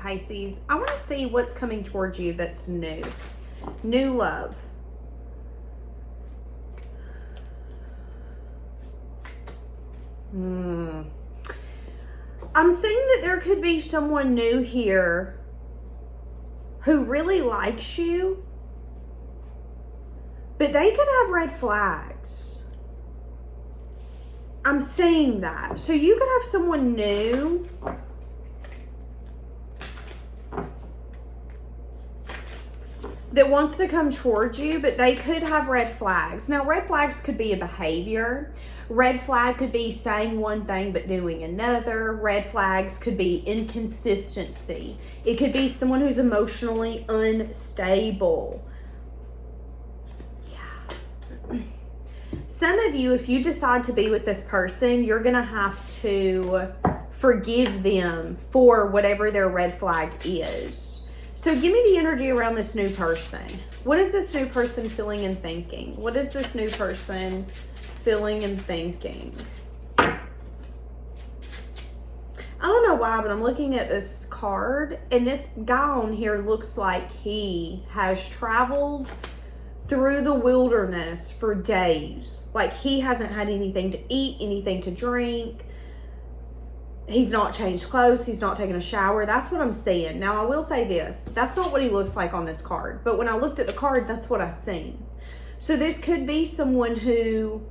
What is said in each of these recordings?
Pisces. I want to see what's coming towards you that's new. New love. I'm seeing that there could be someone new here who really likes you, but they could have red flags. I'm seeing that. So you could have someone new that wants to come towards you, but they could have red flags. Now, red flags could be a behavior. Red flag could be saying one thing but doing another. Red flags could be inconsistency. It could be someone who's emotionally unstable. Yeah. Some of you, if you decide to be with this person, you're going to have to forgive them for whatever their red flag is. So give me the energy around this new person. What is this new person feeling and thinking? What is this new person feeling and thinking? I don't know why, but I'm looking at this card, and this guy on here looks like he has traveled through the wilderness for days. Like he hasn't had anything to eat, anything to drink. He's not changed clothes. He's not taken a shower. That's what I'm seeing. Now, I will say this. That's not what he looks like on this card. But when I looked at the card, that's what I seen. So this could be someone who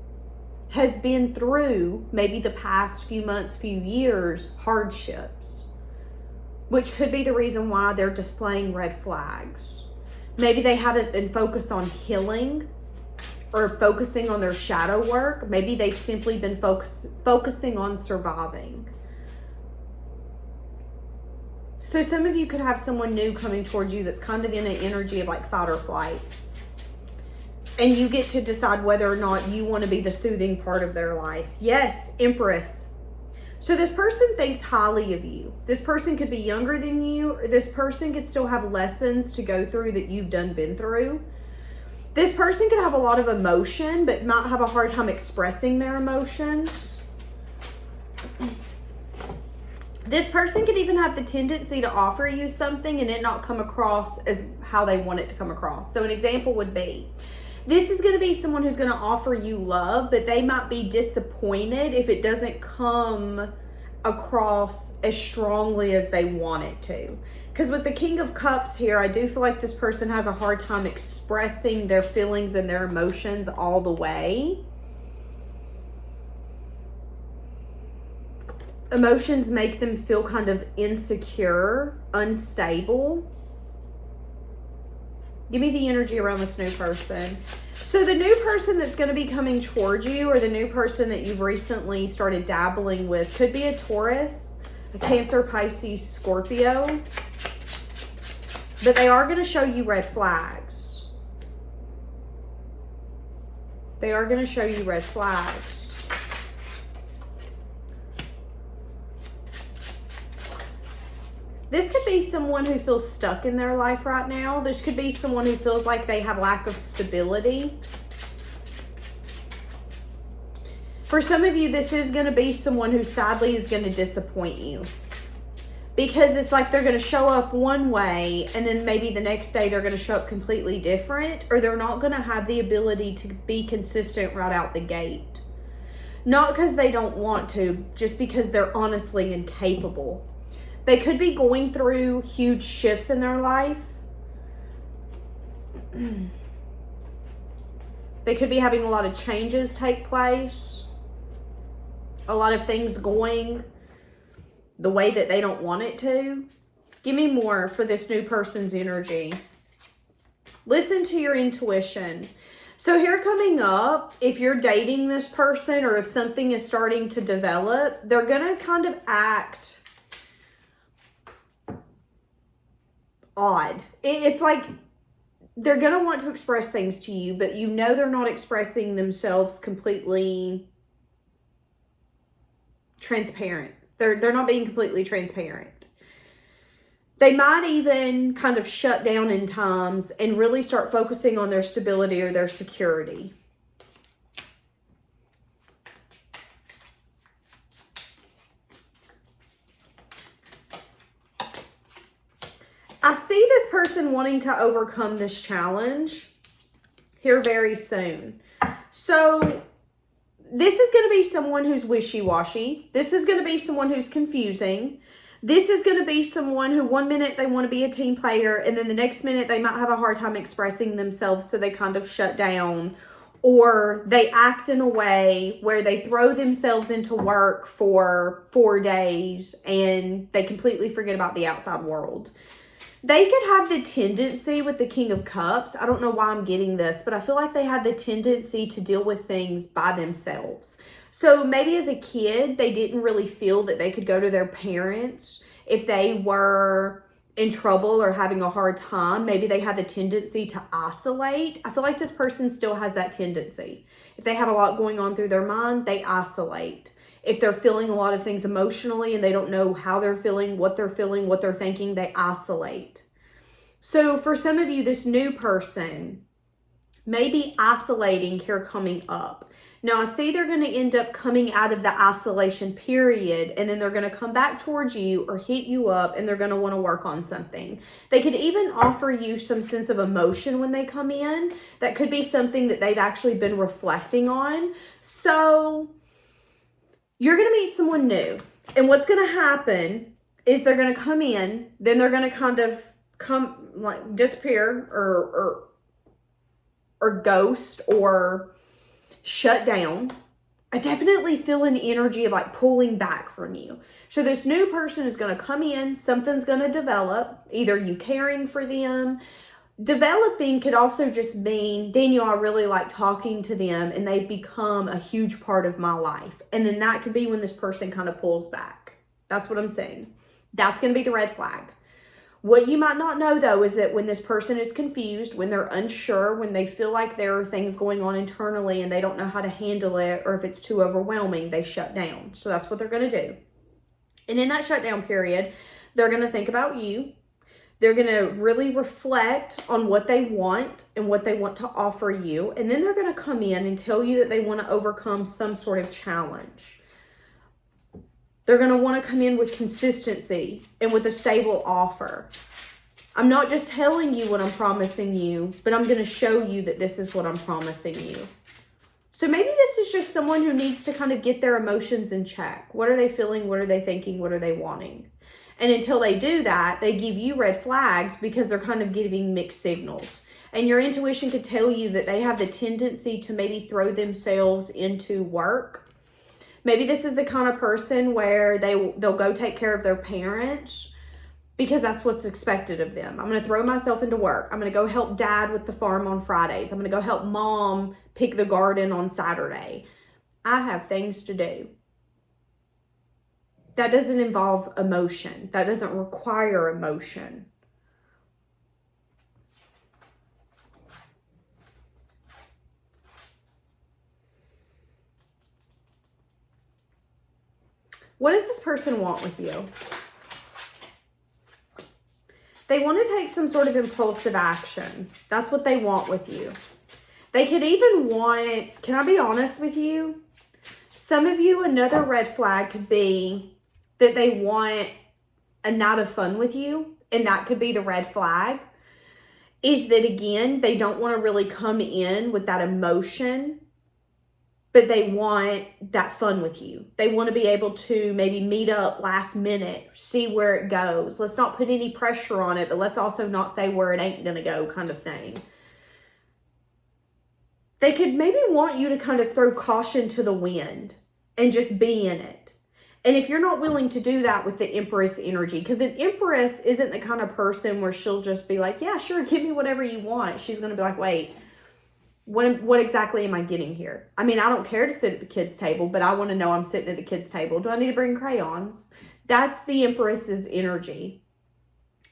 has been through maybe the past few months, few years, hardships, which could be the reason why they're displaying red flags. Maybe they haven't been focused on healing or focusing on their shadow work. Maybe they've simply been focusing on surviving. So some of you could have someone new coming towards you that's kind of in an energy of like fight or flight. And you get to decide whether or not you want to be the soothing part of their life. Yes, Empress. So this person thinks highly of you. This person could be younger than you, or this person could still have lessons to go through that you've been through. This person could have a lot of emotion, but might have a hard time expressing their emotions. This person could even have the tendency to offer you something and it not come across as how they want it to come across. So an example would be, this is going to be someone who's going to offer you love, but they might be disappointed if it doesn't come across as strongly as they want it to. Because with the King of Cups here, I do feel like this person has a hard time expressing their feelings and their emotions all the way. Emotions make them feel kind of insecure, unstable. Give me the energy around this new person. So the new person that's going to be coming towards you, or the new person that you've recently started dabbling with, could be a Taurus, a Cancer, Pisces, Scorpio. But they are going to show you red flags. They are going to show you red flags. This could be someone who feels stuck in their life right now. This could be someone who feels like they have lack of stability. For some of you, this is going to be someone who sadly is going to disappoint you. Because it's like they're going to show up one way and then maybe the next day they're going to show up completely different, or they're not going to have the ability to be consistent right out the gate. Not because they don't want to, just because they're honestly incapable. They could be going through huge shifts in their life. They could be having a lot of changes take place. A lot of things going the way that they don't want it to. Give me more for this new person's energy. Listen to your intuition. So here coming up, if you're dating this person or if something is starting to develop, they're going to kind of act odd. It's like they're going to want to express things to you, but you know they're not expressing themselves completely transparent. They're not being completely transparent. They might even kind of shut down in times and really start focusing on their stability or their security. this person wanting to overcome this challenge here very soon. So this is going to be someone who's wishy-washy. This is going to be someone who's confusing. This is going to be someone who 1 minute they want to be a team player, and then the next minute they might have a hard time expressing themselves, so they kind of shut down, or they act in a way where they throw themselves into work for 4 days and they completely forget about the outside world. They could have the tendency with the King of Cups. I don't know why I'm getting this, but I feel like they have the tendency to deal with things by themselves. So maybe as a kid, they didn't really feel that they could go to their parents if they were in trouble or having a hard time. Maybe they had the tendency to isolate. I feel like this person still has that tendency. If they have a lot going on through their mind, they isolate. If they're feeling a lot of things emotionally and they don't know how they're feeling, what they're thinking, they isolate. So for some of you, this new person may be isolating here coming up. Now, I see they're going to end up coming out of the isolation period, and then they're going to come back towards you or hit you up, and they're going to want to work on something. They could even offer you some sense of emotion when they come in. That could be something that they've actually been reflecting on. So you're going to meet someone new, and what's going to happen is they're going to come in, then they're going to kind of disappear or ghost or shut down. I definitely feel an energy of like pulling back from you. So this new person is going to come in, something's going to develop, either you caring for them. Developing could also just mean, Daniel, I really like talking to them and they've become a huge part of my life. And then that could be when this person kind of pulls back. That's what I'm saying. That's going to be the red flag. What you might not know, though, is that when this person is confused, when they're unsure, when they feel like there are things going on internally and they don't know how to handle it, or if it's too overwhelming, they shut down. So that's what they're going to do. And in that shutdown period, they're going to think about you. They're going to really reflect on what they want and what they want to offer you. And then they're going to come in and tell you that they want to overcome some sort of challenge. They're going to want to come in with consistency and with a stable offer. I'm not just telling you what I'm promising you, but I'm going to show you that this is what I'm promising you. So maybe this is just someone who needs to kind of get their emotions in check. What are they feeling? What are they thinking? What are they wanting? And until they do that, they give you red flags because they're kind of giving mixed signals. And your intuition could tell you that they have the tendency to maybe throw themselves into work. Maybe this is the kind of person where they'll go take care of their parents because that's what's expected of them. I'm going to throw myself into work. I'm going to go help dad with the farm on Fridays. I'm going to go help mom pick the garden on Saturday. I have things to do. That doesn't involve emotion. That doesn't require emotion. What does this person want with you? They want to take some sort of impulsive action. That's what they want with you. They could even want, can I be honest with you? Some of you, another red flag could be that they want a night of fun with you. And that could be the red flag. Is that, again, they don't want to really come in with that emotion, but they want that fun with you. They want to be able to maybe meet up last minute, see where it goes. Let's not put any pressure on it, but let's also not say where it ain't going to go kind of thing. They could maybe want you to kind of throw caution to the wind and just be in it. And if you're not willing to do that with the Empress energy, because an Empress isn't the kind of person where she'll just be like, yeah, sure, give me whatever you want. She's going to be like, wait, what exactly am I getting here? I mean, I don't care to sit at the kids' table, but I want to know I'm sitting at the kids' table. Do I need to bring crayons? That's the Empress's energy.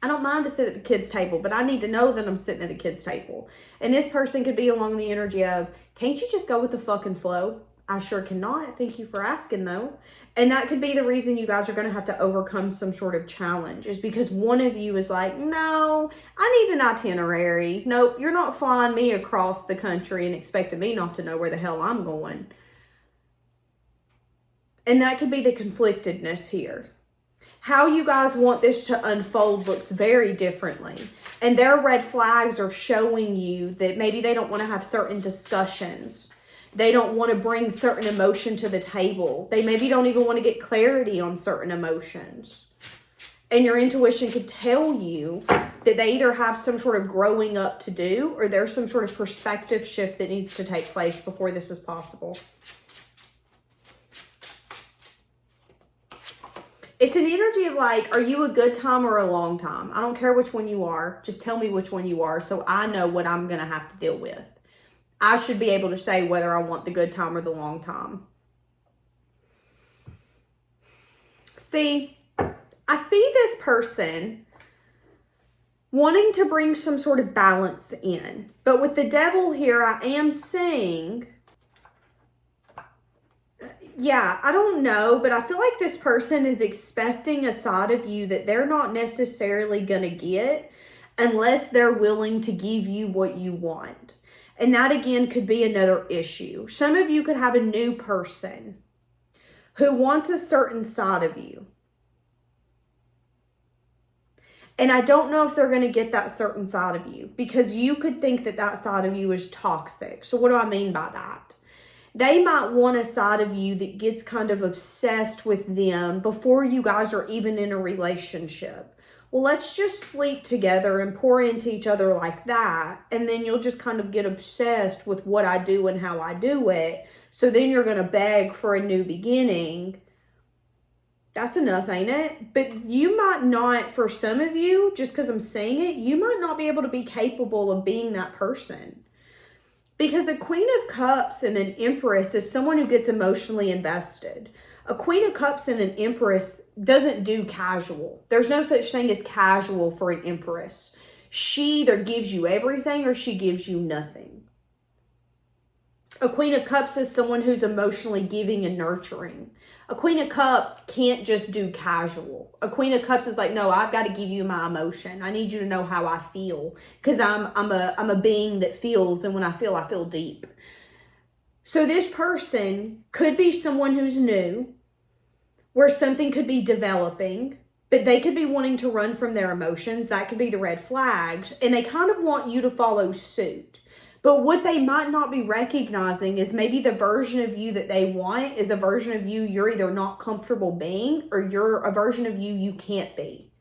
I don't mind to sit at the kids' table, but I need to know that I'm sitting at the kids' table. And this person could be along the energy of, can't you just go with the fucking flow? I sure cannot. Thank you for asking, though. And that could be the reason you guys are going to have to overcome some sort of challenge, is because one of you is like, no, I need an itinerary. Nope, you're not flying me across the country and expecting me not to know where the hell I'm going. And that could be the conflictedness here. How you guys want this to unfold looks very differently. And their red flags are showing you that maybe they don't want to have certain discussions. They don't want to bring certain emotion to the table. They maybe don't even want to get clarity on certain emotions. And your intuition could tell you that they either have some sort of growing up to do, or there's some sort of perspective shift that needs to take place before this is possible. It's an energy of like, are you a good time or a long time? I don't care which one you are. Just tell me which one you are so I know what I'm going to have to deal with. I should be able to say whether I want the good time or the long time. See, I see this person wanting to bring some sort of balance in. But with the devil here, I am seeing... Yeah, I don't know, but I feel like this person is expecting a side of you that they're not necessarily going to get unless they're willing to give you what you want. And that, again, could be another issue. Some of you could have a new person who wants a certain side of you. And I don't know if they're going to get that certain side of you because you could think that that side of you is toxic. So what do I mean by that? They might want a side of you that gets kind of obsessed with them before you guys are even in a relationship. Well, let's just sleep together and pour into each other like that. And then you'll just kind of get obsessed with what I do and how I do it. So then you're going to beg for a new beginning. That's enough, ain't it? But you might not, for some of you, just because I'm saying it, you might not be able to be capable of being that person. Because a Queen of Cups and an Empress is someone who gets emotionally invested. A Queen of Cups and an Empress doesn't do casual. There's no such thing as casual for an Empress. She either gives you everything or she gives you nothing. A Queen of Cups is someone who's emotionally giving and nurturing. A Queen of Cups can't just do casual. A Queen of Cups is like, no, I've got to give you my emotion. I need you to know how I feel because I'm a being that feels, and when I feel deep. So this person could be someone who's new, where something could be developing, but they could be wanting to run from their emotions. That could be the red flags, and they kind of want you to follow suit. But what they might not be recognizing is maybe the version of you that they want is a version of you you're either not comfortable being, or you're a version of you can't be.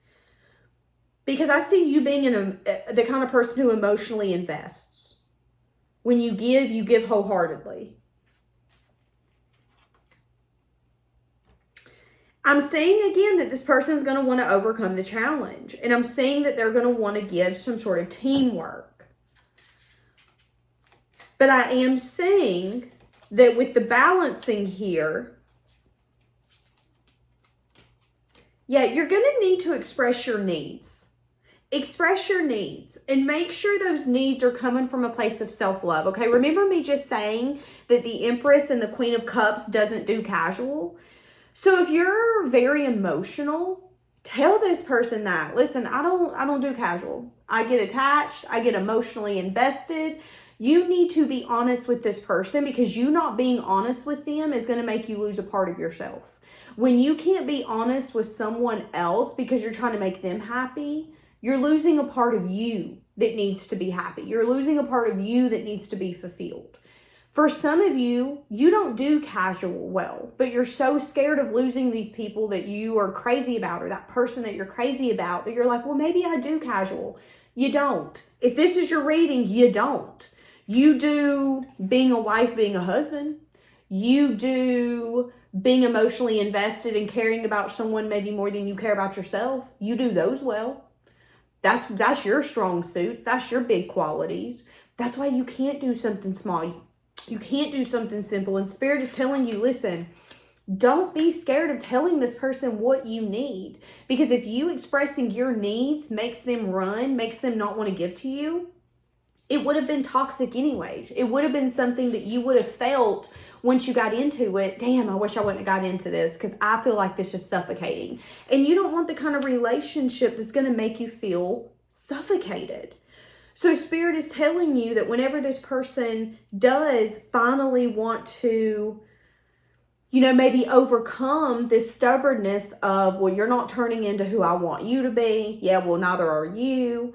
Because I see you being the kind of person who emotionally invests. When you give wholeheartedly. I'm saying again that this person is going to want to overcome the challenge. And I'm saying that they're going to want to give some sort of teamwork. But I am saying that with the balancing here, yeah, you're going to need to express your needs. Express your needs and make sure those needs are coming from a place of self-love. Okay, remember me just saying that the Empress and the Queen of Cups doesn't do casual? So if you're very emotional, tell this person that, listen, I don't do casual. I get attached. I get emotionally invested. You need to be honest with this person, because you not being honest with them is going to make you lose a part of yourself. When you can't be honest with someone else because you're trying to make them happy, you're losing a part of you that needs to be happy. You're losing a part of you that needs to be fulfilled. For some of you, you don't do casual well, but you're so scared of losing these people that you are crazy about, or that person that you're crazy about, that you're like, well, maybe I do casual. You don't. If this is your reading, you don't. You do being a wife, being a husband. You do being emotionally invested and caring about someone maybe more than you care about yourself. You do those well. That's your strong suits. That's your big qualities. That's why you can't do something small. You can't do something simple. And Spirit is telling you, listen, don't be scared of telling this person what you need. Because if you expressing your needs makes them run, makes them not want to give to you, it would have been toxic anyways. It would have been something that you would have felt once you got into it. Damn, I wish I wouldn't have got into this because I feel like this is suffocating. And you don't want the kind of relationship that's going to make you feel suffocated. So Spirit is telling you that whenever this person does finally want to, maybe overcome this stubbornness of, well, you're not turning into who I want you to be. Yeah, well, neither are you.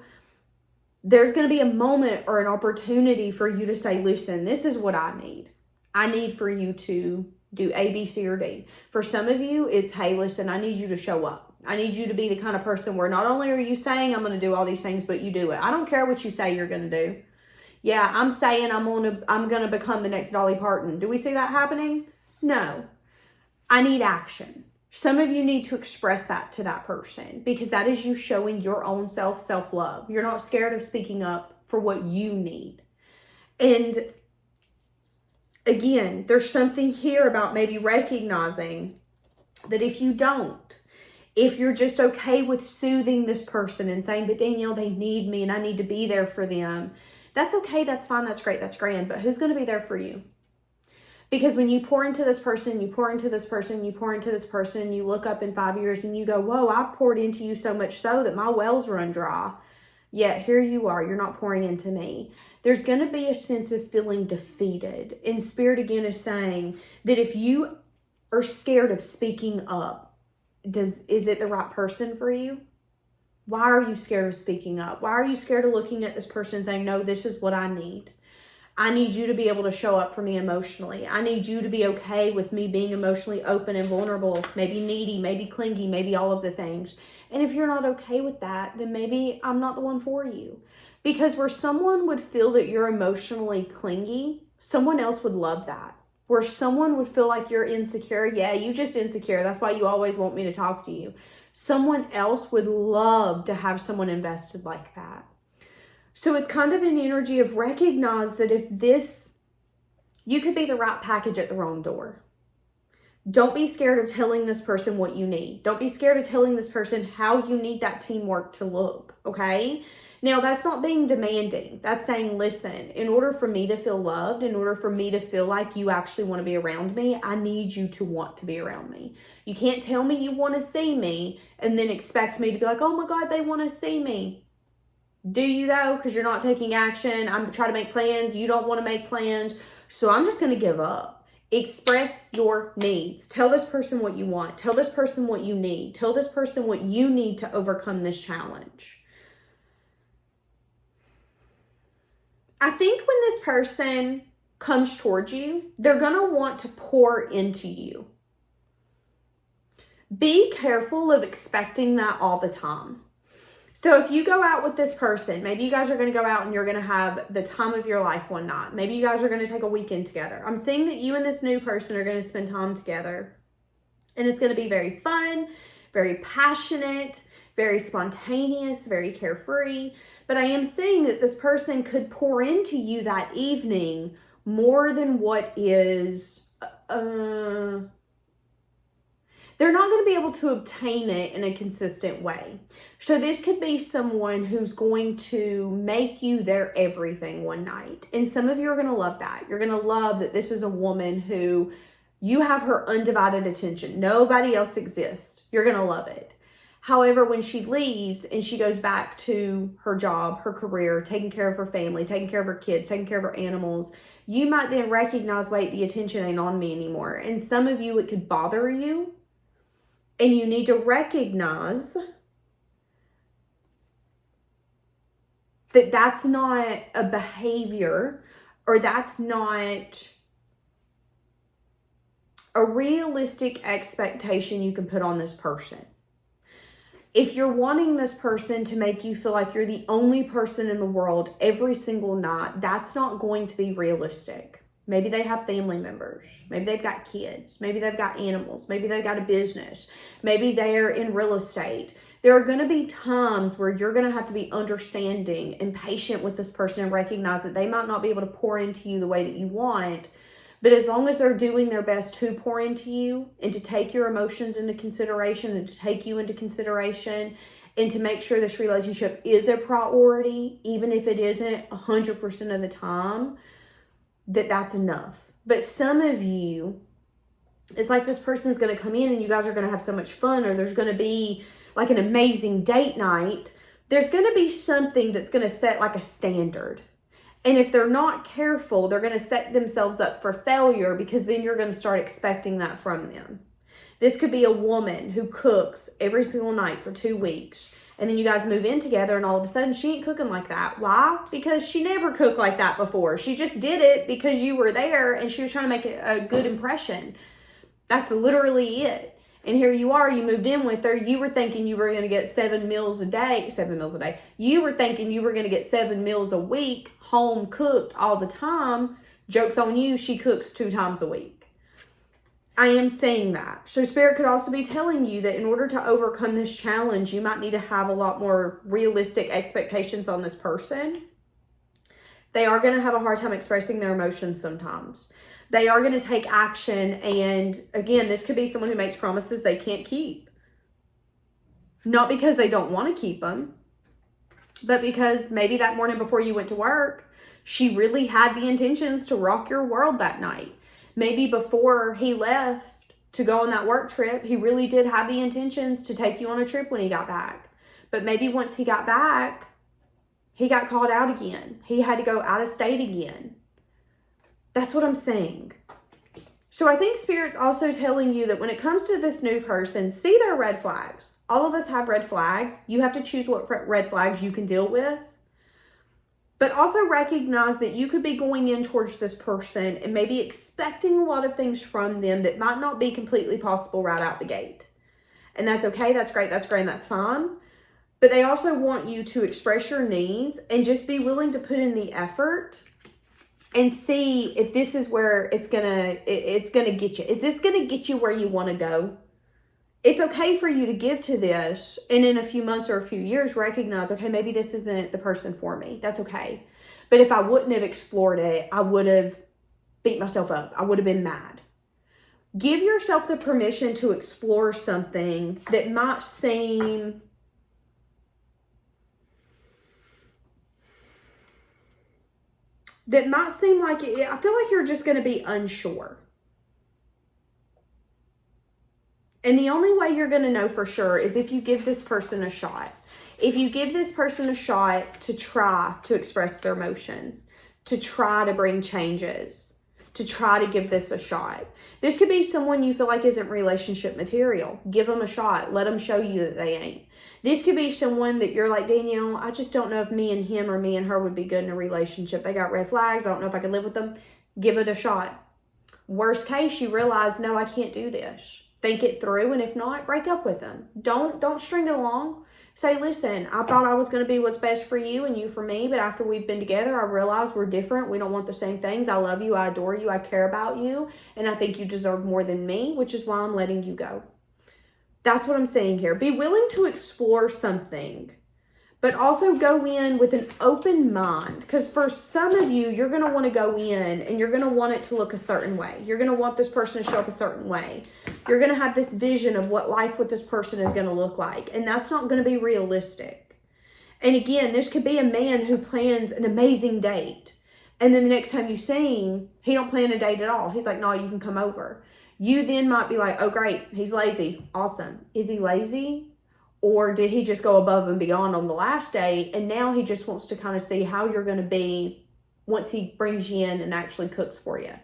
There's going to be a moment or an opportunity for you to say, listen, this is what I need. I need for you to do A, B, C, or D. For some of you, it's, hey, listen, I need you to show up. I need you to be the kind of person where not only are you saying I'm going to do all these things, but you do it. I don't care what you say you're going to do. Yeah, I'm saying I'm going to become the next Dolly Parton. Do we see that happening? No. I need action. Some of you need to express that to that person because that is you showing your own self-love. You're not scared of speaking up for what you need. And again, there's something here about maybe recognizing that if you're just okay with soothing this person and saying, but Danielle, they need me and I need to be there for them. That's okay. That's fine. That's great. That's grand. But who's going to be there for you? Because when you pour into this person, you pour into this person, you pour into this person, you look up in 5 years and you go, whoa, I've poured into you so much so that my wells run dry. Yet here you are, you're not pouring into me. There's going to be a sense of feeling defeated. And Spirit again is saying that if you are scared of speaking up, is it the right person for you? Why are you scared of speaking up? Why are you scared of looking at this person and saying, no, this is what I need? I need you to be able to show up for me emotionally. I need you to be okay with me being emotionally open and vulnerable, maybe needy, maybe clingy, maybe all of the things. And if you're not okay with that, then maybe I'm not the one for you. Because where someone would feel that you're emotionally clingy, someone else would love that. Where someone would feel like you're insecure, yeah, you just insecure. That's why you always want me to talk to you. Someone else would love to have someone invested like that. So it's kind of an energy of recognize that you could be the right package at the wrong door. Don't be scared of telling this person what you need. Don't be scared of telling this person how you need that teamwork to look, okay? Now, that's not being demanding. That's saying, listen, in order for me to feel loved, in order for me to feel like you actually want to be around me, I need you to want to be around me. You can't tell me you want to see me and then expect me to be like, oh my God, they want to see me. Do you though? Because you're not taking action. I'm trying to make plans. You don't want to make plans. So I'm just going to give up. Express your needs. Tell this person what you want. Tell this person what you need. Tell this person what you need to overcome this challenge. I think when this person comes towards you, they're going to want to pour into you. Be careful of expecting that all the time. So if you go out with this person, maybe you guys are going to go out and you're going to have the time of your life one night. Maybe you guys are going to take a weekend together. I'm seeing that you and this new person are going to spend time together. And it's going to be very fun, very passionate, very spontaneous, very carefree. But I am seeing that this person could pour into you that evening more than what is... they're not going to be able to obtain it in a consistent way. So this could be someone who's going to make you their everything one night. And some of you are going to love that. You're going to love that this is a woman who you have her undivided attention. Nobody else exists. You're going to love it. However, when she leaves and she goes back to her job, her career, taking care of her family, taking care of her kids, taking care of her animals, you might then recognize, wait, the attention ain't on me anymore. And some of you, it could bother you. And you need to recognize that that's not a behavior or that's not a realistic expectation you can put on this person. If you're wanting this person to make you feel like you're the only person in the world every single night, that's not going to be realistic. Maybe they have family members. Maybe they've got kids. Maybe they've got animals. Maybe they've got a business. Maybe they're in real estate. There are going to be times where you're going to have to be understanding and patient with this person and recognize that they might not be able to pour into you the way that you want. But as long as they're doing their best to pour into you and to take your emotions into consideration and to take you into consideration and to make sure this relationship is a priority, even if it isn't 100% of the time, that's enough. But some of you, it's like this person's going to come in and you guys are going to have so much fun, or there's going to be like an amazing date night. There's going to be something that's going to set like a standard. And if they're not careful, they're going to set themselves up for failure, because then you're going to start expecting that from them. This could be a woman who cooks every single night for 2 weeks. And then you guys move in together and all of a sudden she ain't cooking like that. Why? Because she never cooked like that before. She just did it because you were there and she was trying to make a good impression. That's literally it. And here you are, you moved in with her. You were thinking you were going to get 7 meals a day. You were thinking you were going to get 7 meals a week, home cooked all the time. Joke's on you, she cooks 2 times a week. I am saying that. So Spirit could also be telling you that in order to overcome this challenge, you might need to have a lot more realistic expectations on this person. They are going to have a hard time expressing their emotions sometimes. They are going to take action. And again, this could be someone who makes promises they can't keep. Not because they don't want to keep them, but because maybe that morning before you went to work, she really had the intentions to rock your world that night. Maybe before he left to go on that work trip, he really did have the intentions to take you on a trip when he got back. But maybe once he got back, he got called out again. He had to go out of state again. That's what I'm saying. So I think Spirit's also telling you that when it comes to this new person, see their red flags. All of us have red flags. You have to choose what red flags you can deal with. But also recognize that you could be going in towards this person and maybe expecting a lot of things from them that might not be completely possible right out the gate. And that's okay, that's great, and that's fine. But they also want you to express your needs and just be willing to put in the effort and see if this is where it's gonna get you. Is this gonna get you where you want to go? It's okay for you to give to this and in a few months or a few years recognize, okay, maybe this isn't the person for me. That's okay. But if I wouldn't have explored it, I would have beat myself up. I would have been mad. Give yourself the permission to explore something that might seem like it. I feel like you're just going to be unsure. And the only way you're going to know for sure is if you give this person a shot. If you give this person a shot to try to express their emotions, to try to bring changes, to try to give this a shot. This could be someone you feel like isn't relationship material. Give them a shot. Let them show you that they ain't. This could be someone that you're like, Danielle, I just don't know if me and him or me and her would be good in a relationship. They got red flags. I don't know if I could live with them. Give it a shot. Worst case, you realize, no, I can't do this. Think it through, and if not, break up with them. Don't string it along. Say, listen, I thought I was going to be what's best for you and you for me, but after we've been together, I realized we're different. We don't want the same things. I love you. I adore you. I care about you. And I think you deserve more than me, which is why I'm letting you go. That's what I'm saying here. Be willing to explore something, but also go in with an open mind. Because for some of you, you're going to want to go in and you're going to want it to look a certain way. You're going to want this person to show up a certain way. You're going to have this vision of what life with this person is going to look like. And that's not going to be realistic. And again, this could be a man who plans an amazing date. And then the next time you see him, he don't plan a date at all. He's like, no, you can come over. You then might be like, oh, great, he's lazy. Awesome. Is he lazy? Or did he just go above and beyond on the last date? And now he just wants to kind of see how you're going to be once he brings you in and actually cooks for you.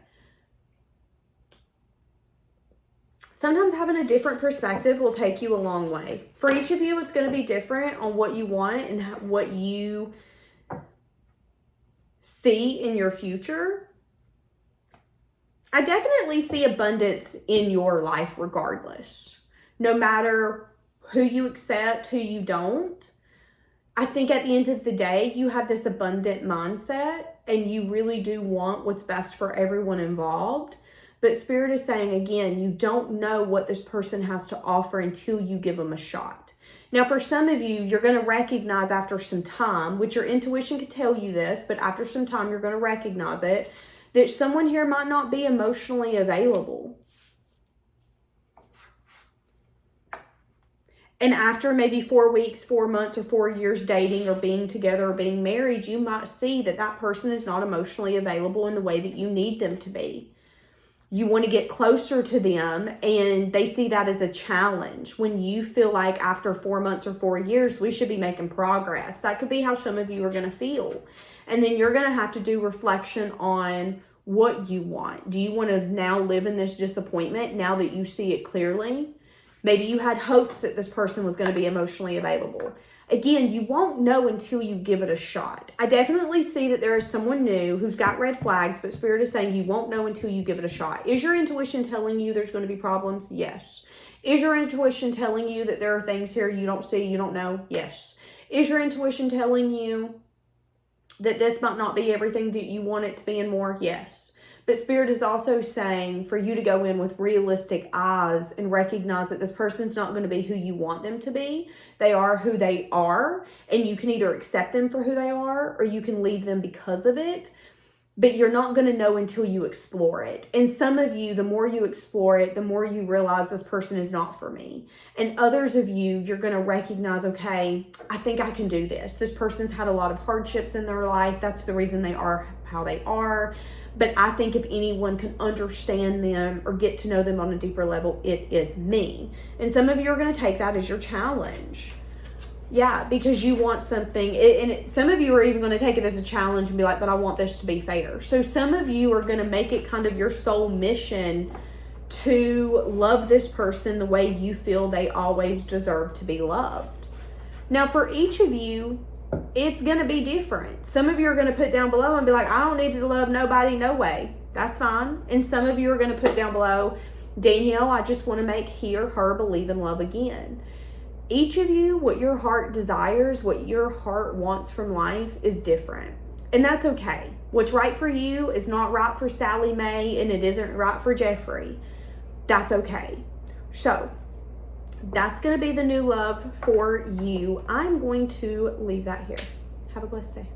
Sometimes having a different perspective will take you a long way. For each of you, it's going to be different on what you want and what you see in your future. I definitely see abundance in your life regardless. No matter who you accept, who you don't. I think at the end of the day, you have this abundant mindset and you really do want what's best for everyone involved. But Spirit is saying, again, you don't know what this person has to offer until you give them a shot. Now, for some of you, you're going to recognize after some time, which your intuition could tell you this, but after some time, you're going to recognize it, that someone here might not be emotionally available. And after maybe 4 weeks, 4 months, or 4 years dating or being together or being married, you might see that that person is not emotionally available in the way that you need them to be. You want to get closer to them, and they see that as a challenge. When you feel like after 4 months or 4 years, we should be making progress. That could be how some of you are going to feel. And then you're going to have to do reflection on what you want. Do you want to now live in this disappointment now that you see it clearly? Maybe you had hopes that this person was going to be emotionally available. Again, you won't know until you give it a shot. I definitely see that there is someone new who's got red flags, but Spirit is saying you won't know until you give it a shot. Is your intuition telling you there's going to be problems? Yes. Is your intuition telling you that there are things here you don't see, you don't know? Yes. Is your intuition telling you that this might not be everything that you want it to be and more? Yes. But Spirit is also saying for you to go in with realistic eyes and recognize that this person's not going to be who you want them to be. They are who they are, and you can either accept them for who they are or you can leave them because of it. But you're not going to know until you explore it. And some of you, the more you explore it, the more you realize this person is not for me. And others of you, you're going to recognize, okay, I think I can do this. This person's had a lot of hardships in their life. That's the reason they are how they are. But I think if anyone can understand them or get to know them on a deeper level, it is me. And some of you are going to take that as your challenge. Yeah, because you want something, and some of you are even going to take it as a challenge and be like, but I want this to be fair. So some of you are going to make it kind of your soul mission to love this person the way you feel they always deserve to be loved. Now, for each of you, it's going to be different. Some of you are going to put down below and be like, I don't need to love nobody, no way. That's fine. And some of you are going to put down below, Danielle, I just want to make he or her believe in love again. Each of you, what your heart desires, what your heart wants from life is different. And that's okay. What's right for you is not right for Sally Mae, and it isn't right for Jeffrey. That's okay. So that's going to be the new love for you. I'm going to leave that here. Have a blessed day.